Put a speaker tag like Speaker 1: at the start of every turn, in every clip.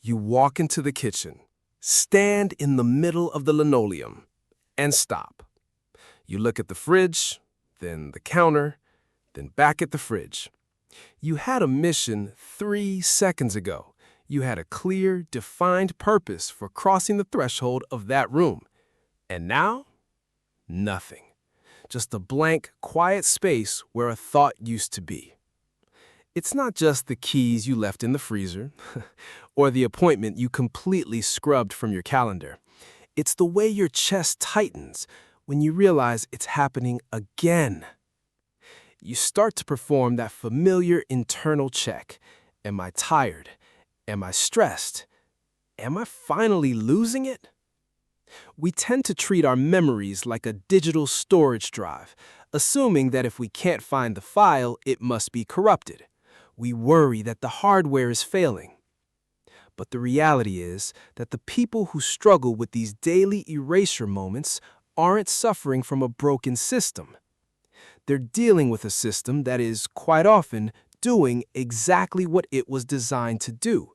Speaker 1: You walk into the kitchen, stand in the middle of the linoleum, and stop. You look at the fridge, then the counter, then back at the fridge. You had a mission 3 seconds ago. You had a clear, defined purpose for crossing the threshold of that room. And now, nothing. Just a blank, quiet space where a thought used to be. It's not just the keys you left in the freezer or the appointment you completely scrubbed from your calendar. It's the way your chest tightens when you realize it's happening again. You start to perform that familiar internal check. Am I tired? Am I stressed? Am I finally losing it? We tend to treat our memories like a digital storage drive, assuming that if we can't find the file, it must be corrupted. We worry that the hardware is failing. But the reality is that the people who struggle with these daily erasure moments aren't suffering from a broken system. They're dealing with a system that is, quite often, doing exactly what it was designed to do,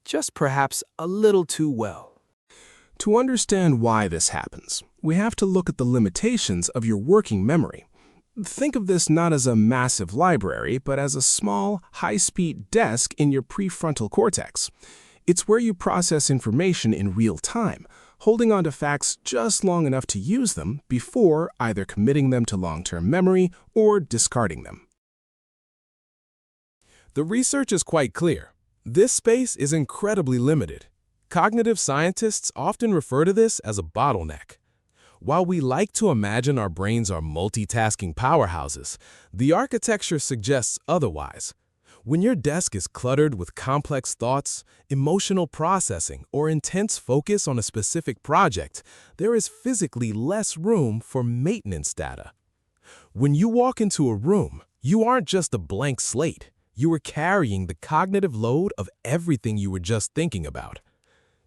Speaker 1: just perhaps a little too well.
Speaker 2: To understand why this happens, we have to look at the limitations of your working memory. Think of this not as a massive library, but as a small, high-speed desk in your prefrontal cortex. It's where you process information in real time, holding on to facts just long enough to use them before either committing them to long-term memory or discarding them.
Speaker 3: The research is quite clear. This space is incredibly limited. Cognitive scientists often refer to this as a bottleneck. While we like to imagine our brains are multitasking powerhouses, the architecture suggests otherwise. When your desk is cluttered with complex thoughts, emotional processing, or intense focus on a specific project, there is physically less room for maintenance data. When you walk into a room, you aren't just a blank slate. You are carrying the cognitive load of everything you were just thinking about.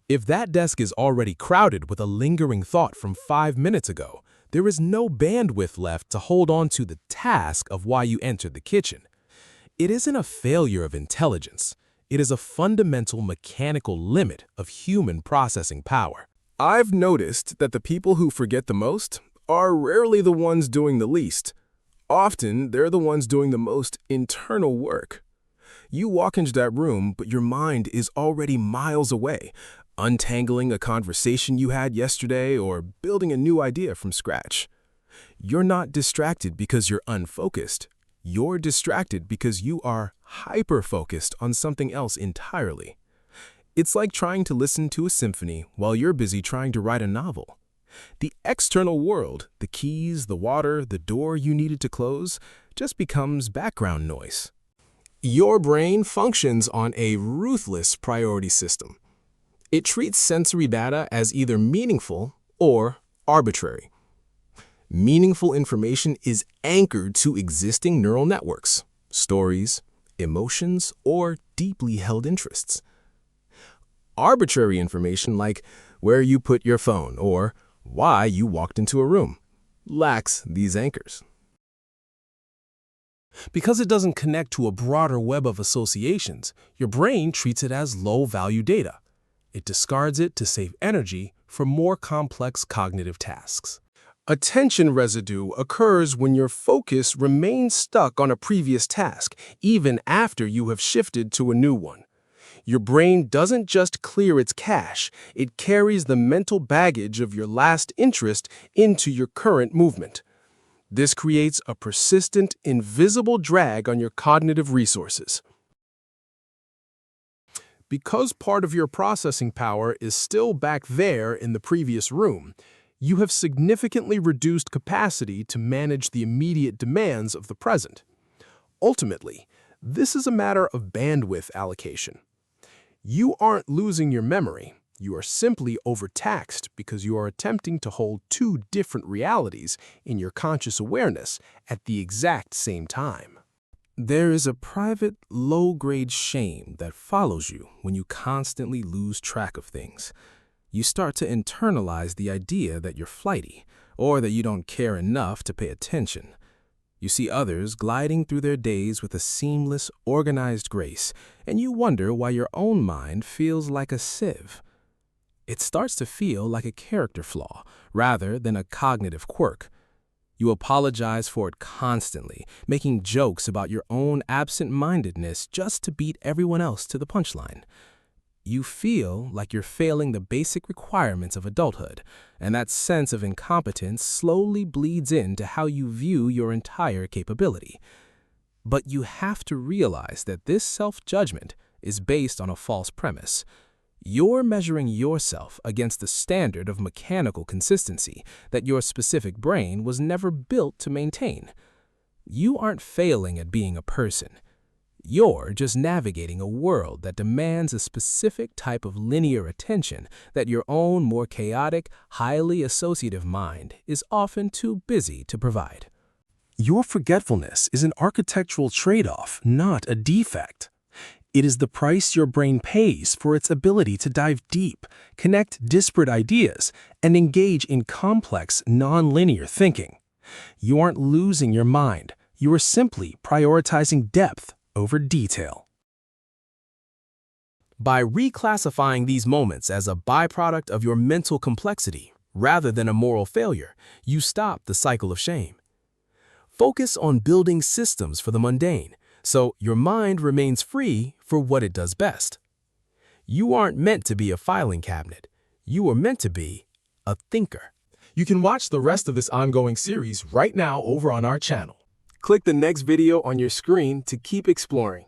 Speaker 3: If that desk is already crowded with a lingering thought from 5 minutes ago, there is no bandwidth left to hold on to the task of why you entered the kitchen. It isn't a failure of intelligence. It is a fundamental mechanical limit of human processing power.
Speaker 2: I've noticed that the people who forget the most are rarely the ones doing the least. Often, they're the ones doing the most internal work. You walk into that room, but your mind is already miles away, untangling a conversation you had yesterday or building a new idea from scratch. You're not distracted because you're unfocused. You're distracted because you are hyper-focused on something else entirely. It's like trying to listen to a symphony while you're busy trying to write a novel. The external world, the keys, the water, the door you needed to close, just becomes background noise. Your brain functions on a ruthless priority system. It treats sensory data as either meaningful or arbitrary. Meaningful information is anchored to existing neural networks, stories, emotions, or deeply held interests. Arbitrary information like where you put your phone or why you walked into a room lacks these anchors.
Speaker 1: Because it doesn't connect to a broader web of associations, your brain treats it as low-value data. It discards it to save energy for more complex cognitive tasks.
Speaker 2: Attention residue occurs when your focus remains stuck on a previous task, even after you have shifted to a new one. Your brain doesn't just clear its cache, it carries the mental baggage of your last interest into your current movement. This creates a persistent, invisible drag on your cognitive resources.
Speaker 1: Because part of your processing power is still back there in the previous room, you have significantly reduced capacity to manage the immediate demands of the present. Ultimately, this is a matter of bandwidth allocation. You aren't losing your memory. You are simply overtaxed because you are attempting to hold two different realities in your conscious awareness at the exact same time.
Speaker 2: There is a private, low-grade shame that follows you when you constantly lose track of things. You start to internalize the idea that you're flighty or that you don't care enough to pay attention.
Speaker 1: You see others gliding through their days with a seamless, organized grace, and you wonder why your own mind feels like a sieve. It starts to feel like a character flaw rather than a cognitive quirk. You apologize for it constantly, making jokes about your own absent-mindedness just to beat everyone else to the punchline. You feel like you're failing the basic requirements of adulthood, and that sense of incompetence slowly bleeds into how you view your entire capability. But you have to realize that this self-judgment is based on a false premise. You're measuring yourself against the standard of mechanical consistency that your specific brain was never built to maintain. You aren't failing at being a person. You're just navigating a world that demands a specific type of linear attention that your own more chaotic, highly associative mind is often too busy to provide.
Speaker 4: Your forgetfulness is an architectural trade-off, not a defect. It is the price your brain pays for its ability to dive deep, connect disparate ideas, and engage in complex, non-linear thinking. You aren't losing your mind. You are simply prioritizing depth over detail.
Speaker 1: By reclassifying these moments as a byproduct of your mental complexity rather than a moral failure, you stop the cycle of shame. Focus on building systems for the mundane, so your mind remains free for what it does best. You aren't meant to be a filing cabinet. You are meant to be a thinker.
Speaker 3: You can watch the rest of this ongoing series right now over on our channel.
Speaker 1: Click the next video on your screen to keep exploring.